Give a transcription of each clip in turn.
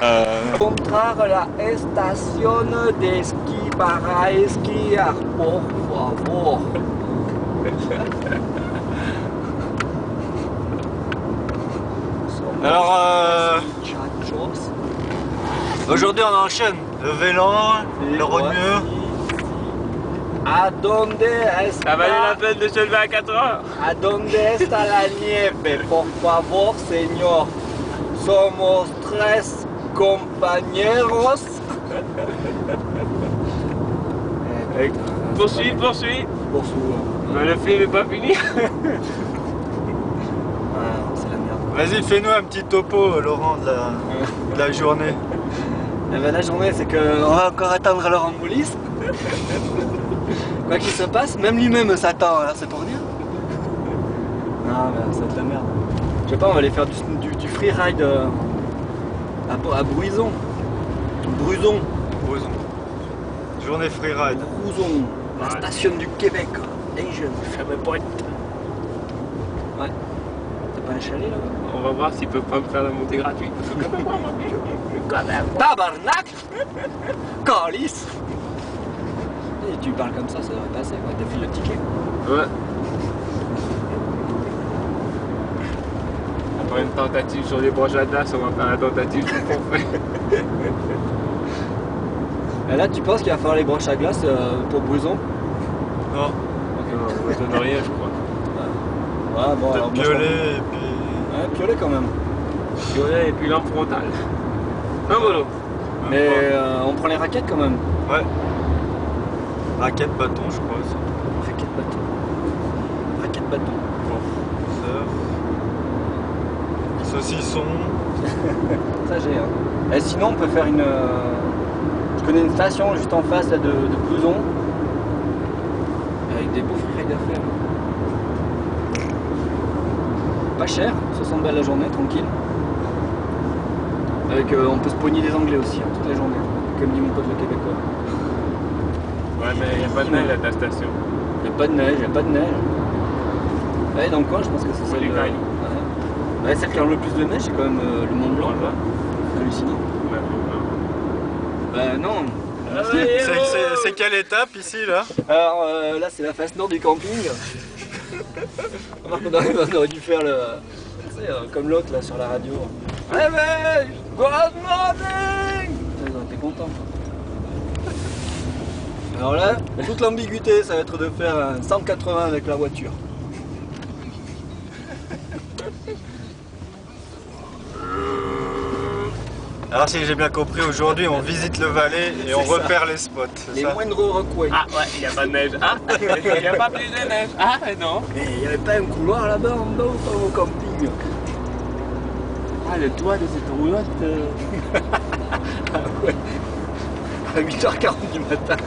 Encontrar la estación de ski para esquiar, por favor. Alors, aujourd'hui on enchaîne le vélo, le rogneux. ¿A dónde está? Ça valait la peine de se lever à 4 heures. ¿A dónde está la nieve? Por favor, señor. Somos 3 compañeros. Poursuis. Mais le film n'est pas fini. C'est la merde. Vas-y, fais-nous un petit topo, Laurent, de la journée. Eh ben, la journée, c'est qu'on va encore attendre Laurent Moulis. Quoi qu'il se passe, même lui-même s'attend, alors c'est pour dire. Non, mais ça va être la merde. Je sais pas, on va aller faire du freeride à Bruison. Bruison. Journée freeride. Bruison, la station du Québec. Et je me pointe. Ouais. T'as pas un chalet là? On va voir s'ils peuvent pas me faire la montée gratuite. Quand même. Tabarnak! Calice! Et tu parles comme ça devrait passer, quoi. T'as fait le ticket. Ouais. Après une tentative sur les branches Atlas, on va faire la tentative sur Pontfray. Et là, tu penses qu'il va falloir les branches à glace pour Bruison? Non. Non, on ne donne rien, je crois. Ouais, bon, alors. Peut-être piolet et puis. Ouais, piolet quand même. Piolet et puis lampe frontale. Un bolo. Mais on prend les raquettes quand même. Ouais. Raquette bâton, je crois aussi. Raquette bâton. Raquette bâton. Surf. Saucisson. Ça j'ai. Hein. Et sinon, on peut faire une. Je connais une station juste en face là, de Bruison. Avec des beaux freerides à faire. Pas cher, 60 balles la journée, tranquille. Avec, on peut se pogner des anglais aussi, hein, toute la journée. Comme dit mon pote le québécois. Ouais, mais il n'y a pas de neige à ta station. Il n'y a pas de neige, Ouais, dans le coin, je pense que c'est celle. Ouais, celle qui a le plus de neige, c'est quand même le Mont Blanc, là. Hallucinant. Bah non. C'est quelle étape ici là? Alors là, c'est la face nord du camping. Remarque, on aurait dû faire le. Tu sais, comme l'autre là sur la radio. Réveille! Good morning! T'es content quoi. Alors là, toute l'ambiguïté, ça va être de faire un 180 avec la voiture. Alors si j'ai bien compris, aujourd'hui on visite le Valais et on repère les spots, c'est Les ça? moindres recoins. Ah ouais, il n'y a pas de neige. Ah, il n'y a pas plus de neige. Ah non. Mais il n'y avait pas un couloir là-bas en bas au camping. Ah, le toit de cette roulotte. Ah ouais. À 8h40 du matin.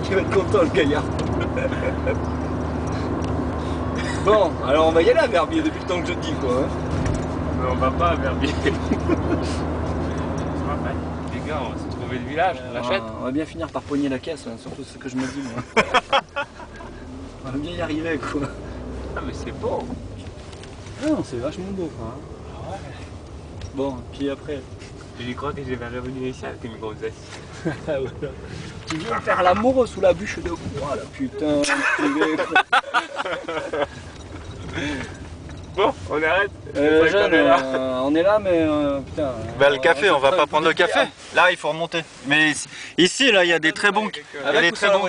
Il va être content le gaillard. Bon, alors on va y aller à Verbier depuis le temps que je te dis quoi. Hein. Mais on va pas à Verbier. Les gars, on va se trouver le village, on l'achète. On va bien finir par pogner la caisse, hein, surtout ce que je me dis moi. On va bien y arriver quoi. Ah mais c'est beau. Ah non, c'est vachement beau quoi. Hein. Ah ouais. Bon, puis après. J'y crois que je vais revenir ici avec une grossesse. Ah voilà. Tu viens faire l'amour sous la bûche de bois là, putain. Bon, on arrête. Jeanne, on est là mais putain. Bah le café, on va pas prendre le café. Là il faut remonter. Mais ici là il y a des très bons,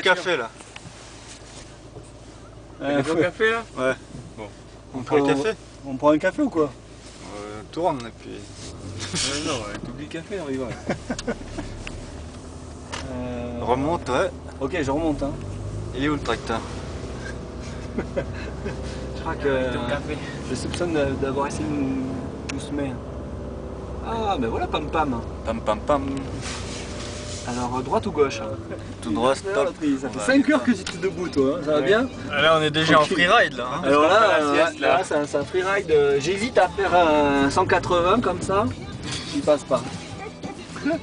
cafés là. Un bon café là? Ouais. Bon. On prend le café? On prend un café ou quoi? Tourne et puis. Non, t'oublies le café, on y va. Remonte, ouais. Ok, je remonte. Hein. Il est où le tracteur? Je crois que je soupçonne d'avoir essayé de nous semer. Ah, ben voilà, pam pam. Pam pam pam. Alors, droite ou gauche? Tout droit, stop. Ça fait 5 heures que tu es debout, toi. Hein. Ça va bien? Là, on est déjà en freeride là. Hein. Alors là, c'est un freeride. J'hésite à faire un 180 comme ça. Il passe pas.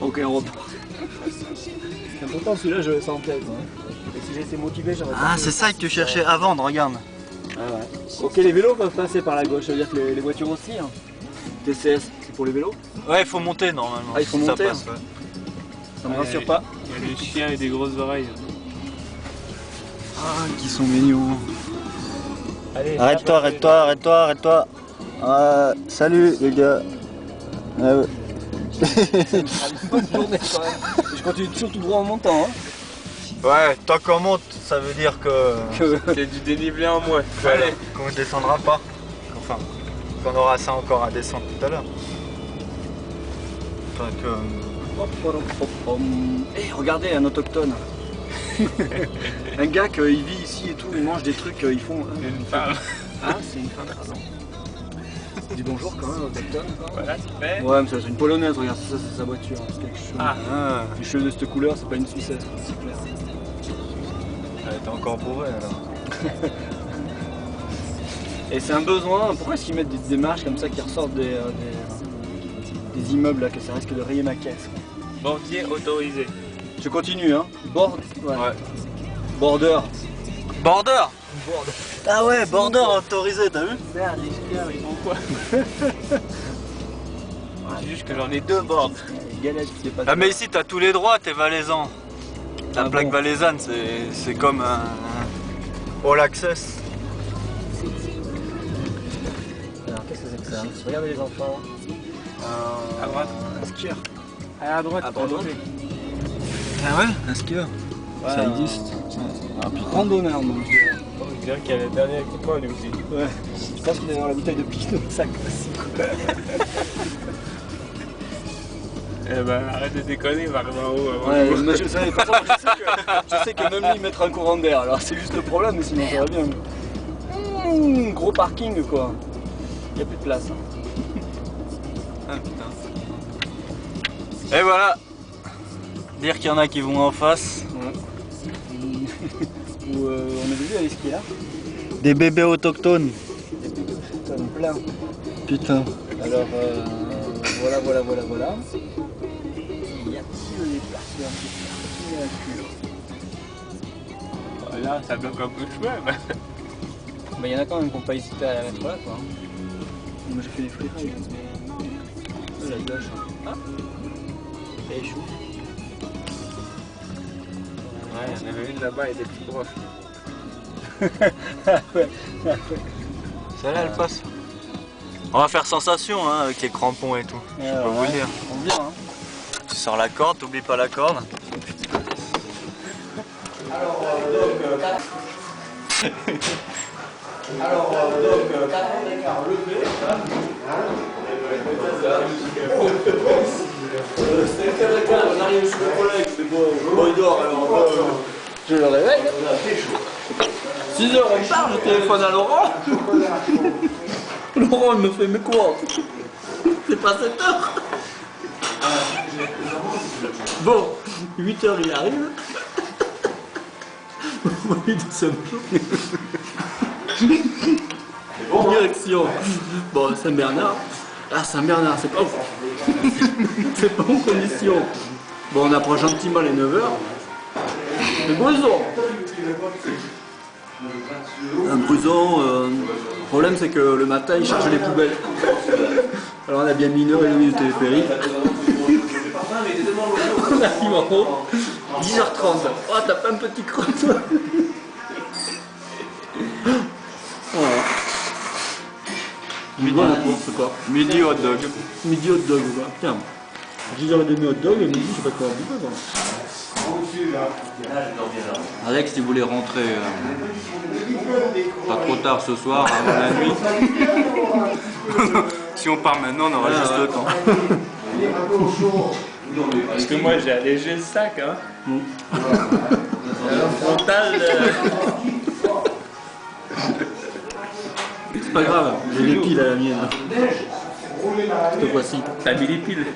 Ok, on repart. Pourtant, celui-là, je le sens en tête. Hein. Et si j'étais motivé, j'aurais pas. Ah, c'est ça que tu cherchais à vendre, regarde. Ah ouais. Ok, les vélos peuvent passer par la gauche, ça veut dire que les voitures aussi. Hein. TCS, c'est pour les vélos? Ouais, il faut monter normalement. Ah, il faut ça monter, passe, hein. ouais. Ça me rassure pas. Il y a des chiens et des grosses oreilles. Ah, qui sont mignons. Allez, Arrête-toi, arrête-toi, arrête-toi, arrête-toi. Ah, salut les gars. Ah, ouais. Bonne journée quand même. Je continue toujours tout droit en montant. Hein. Ouais, tant qu'on monte, ça veut dire que c'est du dénivelé en moins. allez, qu'on ne descendra pas. Enfin, qu'on aura ça encore à descendre tout à l'heure. Donc, Eh, regardez, un autochtone. Un gars qui vit ici et tout, il mange des trucs, ils font. Une femme. Ah, c'est une femme, pardon. Dis bonjour quand même, autochtone. Voilà, c'est fait. Ouais, mais ça, c'est une polonaise, regarde, ça c'est sa voiture. C'est quelque chose. Ah. Les cheveux de cette couleur, c'est pas une suissesse, c'est clair. t'es encore bourré alors. Et c'est un besoin, pourquoi est-ce qu'ils mettent des démarches comme ça qui ressortent des immeubles là, que ça risque de rayer ma caisse? Bordier autorisé. Je continue, hein. Ouais. Ouais. Border. Border. Ah ouais, border autorisé, t'as vu? Merde, les chiens, ils font quoi? C'est juste que j'en ai deux bords. Galette qui dépasse. Ah mais ici t'as tous les droits, t'es valaisan. La Ah plaque bon. valaisanne, c'est comme un all access. Alors qu'est-ce que c'est que ça? Regardez les enfants. À droite. Un skieur. À droite. À droite. Ah ouais, un skieur. Ouais, Ça existe. Un randonneur, donc je dirais. Je dirais qu'il y a le dernier équipement lui aussi. Ouais. Je pense qu'il est dans la bouteille de pique dans le sac aussi. Eh ben arrête de déconner, va arriver en haut avant Ouais, nous. moi, je sais que même lui il mettra un courant d'air. Alors c'est juste le problème, mais sinon ça va bien. Gros parking quoi. Il n'y a plus de place. Hein. Ah putain. Et voilà. Dire qu'il y en a qui vont en face. Ouais. Où on est venu aller skier là. Des bébés autochtones. Des bébés autochtones plein. Putain. Alors voilà. Y a-t-il des personnes qui Là, ça bloque un peu le chemin. Bah, y en a quand même qui n'ont pas hésité à la mettre là quoi. Moi j'ai fait des freerides. La gauche. Ah. Elle est chou. Ouais, il y en avait une là-bas, elle était plus proche. Celle-là elle passe. On va faire sensation hein, avec les crampons et tout. Je peux vous le dire. On vient hein. Tu sors la corde, t'oublies pas la corde. Alors, donc, 4 ans d'écart levé. C'est 4 d'écart, on arrive chez le collègue, mais bon, il dort alors je le réveille. 6 heures on part, je téléphone à Laurent. Laurent il me fait mais quoi? C'est pas 7 heures. Bon, 8 heures il arrive. Oui, de ce direction. Bon, Saint-Bernard. Ah, Saint-Bernard, c'est pas c'est pas en condition. Bon, on approche gentiment les 9h. Le bruson. Un bruson, le problème c'est que le matin il charge les poubelles. Alors on a bien mis 1h30 de téléphérique. On arrive en haut, 10h30. Oh, t'as pas un petit creux toi. Voilà. Midi, quoi. Midi hot dog. Midi hot dog, quoi. Tiens. 10h30 hot dog et midi, je sais pas quoi bouffer, quoi. Alex, si vous voulez rentrer pas trop tard ce soir, avant la nuit. Si on part maintenant, on aura juste le temps. Parce que moi j'ai allégé le sac, hein. Alors, frontal. C'est pas grave, j'ai les piles à la mienne. Cette fois-ci. T'as mis les piles.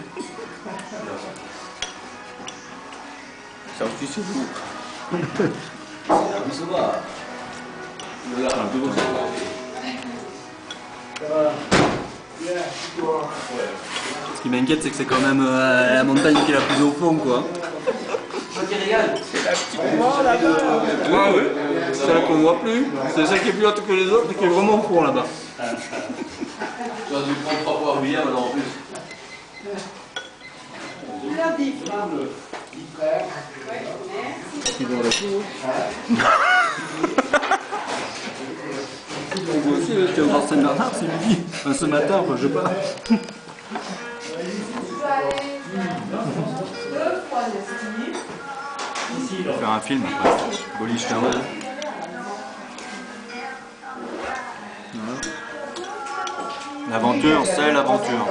Ça aussi c'est vous. Ce qui m'inquiète, c'est que c'est quand même la montagne qui est la plus au fond, quoi. C'est la petite mort là-bas. Ouais, oui. C'est celle qu'on voit plus. C'est celle qui est plus haute que les autres et qui est vraiment au fond là-bas. Tu as dû prendre 3 poires hier alors en plus. Il a dit, frère. Ils ont la tout. Moi aussi, je vais voir Saint-Bernard ce midi. Enfin, ce matin, enfin, je sais pas. Faire un film après. Boliche Town. L'aventure, c'est l'aventure.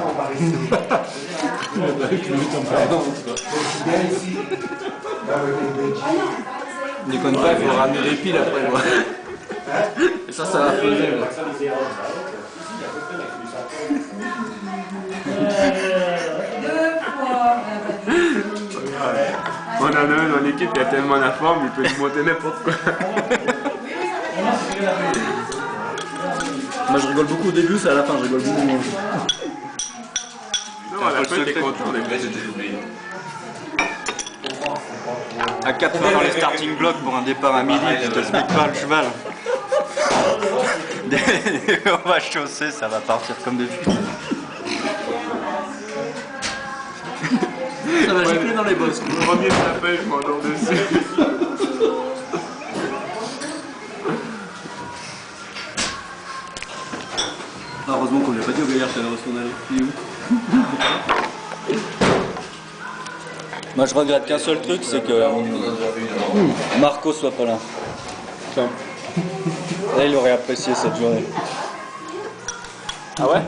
Déconne pas, il faut ramener les piles après moi. Et ça va peser. On en a un dans l'équipe, il a tellement la forme, il peut lui monter n'importe quoi. Moi, je rigole beaucoup au début, c'est à la fin, je rigole beaucoup moins. Non, à la fin, t'es content, on est blessé. À 4 heures dans les starting blocks pour un départ à midi, je te explique pas le cheval. On va chausser, ça va partir comme des filles. Ça va gifler dans les bosses. Le premier s'appelle, je m'endors dessus. Heureusement qu'on lui a pas dit au gaillard qu'elle allait s'en aller. Il est où? Moi je regrette qu'un seul truc, c'est que Marco soit pas là. Là il aurait apprécié cette journée. Ah ouais?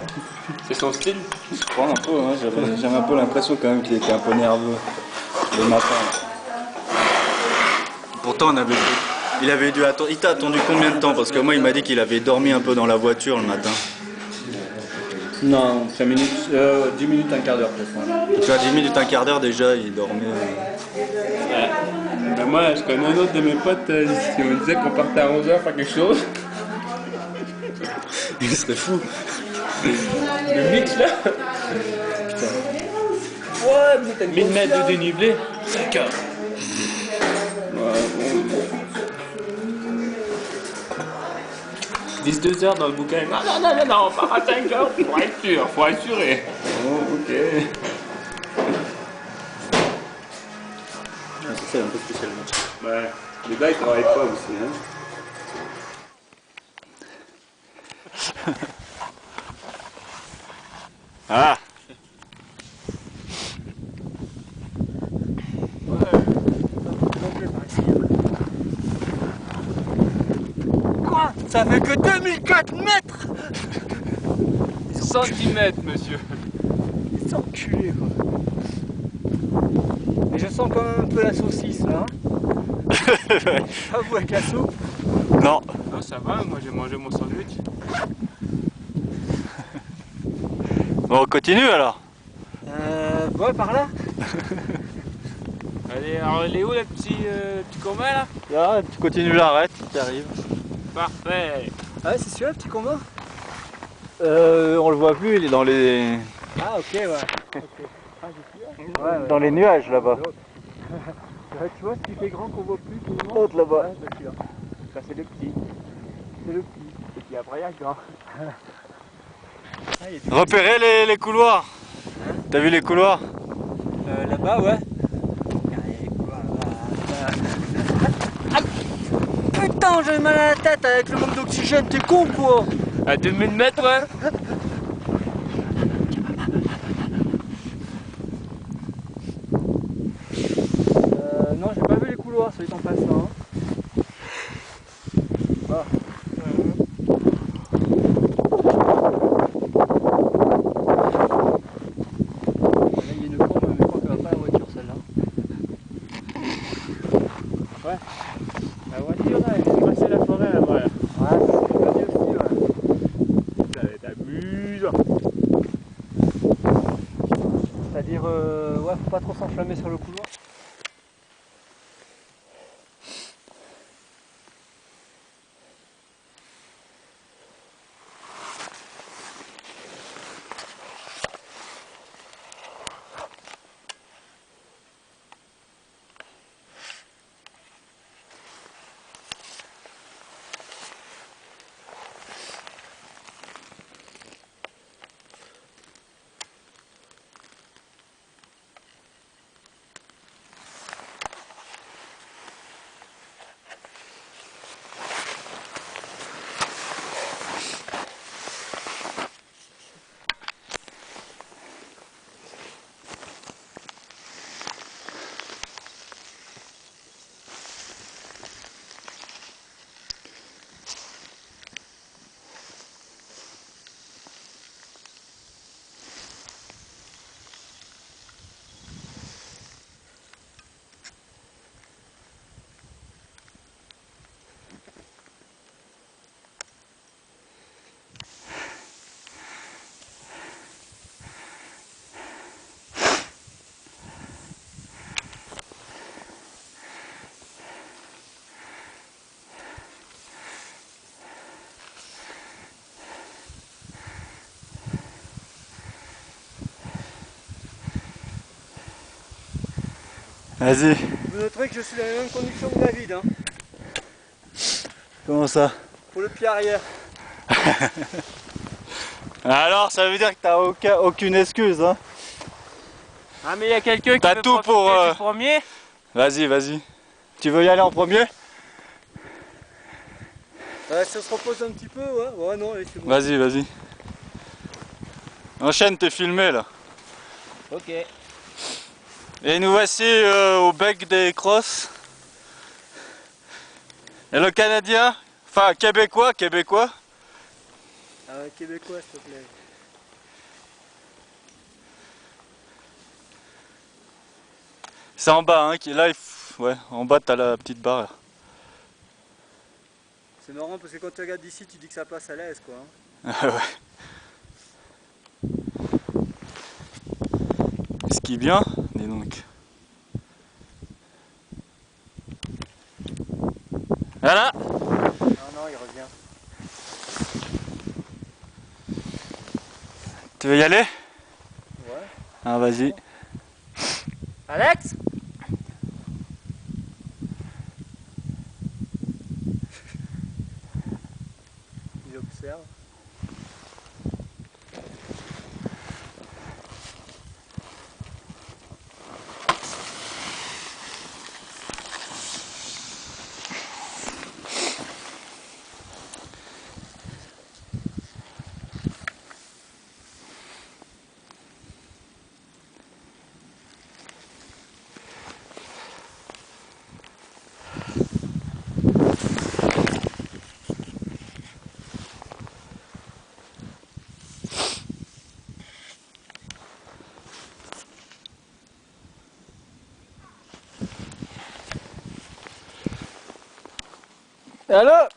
C'est son style? Je crois un peu, hein, j'avais un peu l'impression quand même qu'il était un peu nerveux le matin. Pourtant, il avait dû attendre. Il t'a attendu combien de temps? Parce que moi, il m'a dit qu'il avait dormi un peu dans la voiture le matin. Non, 5 minutes, 10 minutes, un quart d'heure peut-être. Tu vois, 10 minutes, un quart d'heure déjà, il dormait. Ben moi, je connais un autre de mes potes qui me disait qu'on partait à 11h faire quelque chose. Il serait fou. Le mix là? Ouais, vous êtes une 1000 mètres de dénivelé, 5 heures. 12 heures dans le bouquin. Non, on part à 5 heures, faut être sûr, faut assurer. Oh, ok. C'est un peu spécial le match. Ouais, les gars ils travaillent pas aussi, hein. Ah! Quoi? Ça fait que 2004 mètres! Centimètres, monsieur. C'est enculé quoi. Mais je sens quand même un peu la saucisse là. Pas vous avec la soupe? Non. Non, ça va, moi j'ai mangé mon sandwich. Bon, on continue alors. Ouais, par là. Allez, alors il est où le petit commun là? Là, tu continues l'arrête, tu arrives. Parfait. Ah, c'est celui-là le petit combat? On le voit plus, il est dans les Ah, ok, ouais. Okay. Ah, ouais. dans les nuages là-bas. Ouais, tu vois ce qui fait grand qu'on voit plus tout le monde? L'autre là-bas. Ouais, celui-là. Ça c'est le petit. C'est le petit. Et puis après il y a le grand. Ah, il y a du Repérez les couloirs. T'as vu les couloirs? là-bas, ouais. Putain, j'ai mal à la tête avec le manque d'oxygène, t'es con quoi? À 2000 mètres, ouais. Non, j'ai pas vu les couloirs, celui en passant. Ah. Là, il y a une courbe, mais je crois qu'elle va pas la voiture celle-là. Ouais. La voiture là, elle est passée la forêt là-bas. Là. Ouais, c'est pas bien aussi, ouais. Ça va être amusant. C'est-à-dire, ouais, faut pas trop s'enflammer sur le couloir. Vas-y. Vous noterez que je suis dans les mêmes conditions que David. Hein. Comment ça? Pour le pied arrière. Alors, ça veut dire que t'as aucune excuse, hein? Ah mais il y a quelqu'un qui T'as veut tout profiter pour, du premier. Vas-y, vas-y. Tu veux y aller en premier? Si on se repose un petit peu, ouais. Ouais, non, allez, c'est bon. Vas-y, vas-y. Enchaîne, t'es filmé là. Ok. Et nous voici au bec des crosses. Et le Canadien, enfin Québécois. Ah ouais, québécois, s'il te plaît. C'est en bas, hein, là, ouais, en bas t'as la petite barre. C'est marrant parce que quand tu regardes d'ici, tu dis que ça passe à l'aise, quoi. Hein. Ouais. Skie bien, dis donc. Voilà. Non, il revient. Tu veux y aller? Ouais. Ah, vas-y. Alex? Il observe. Et alors?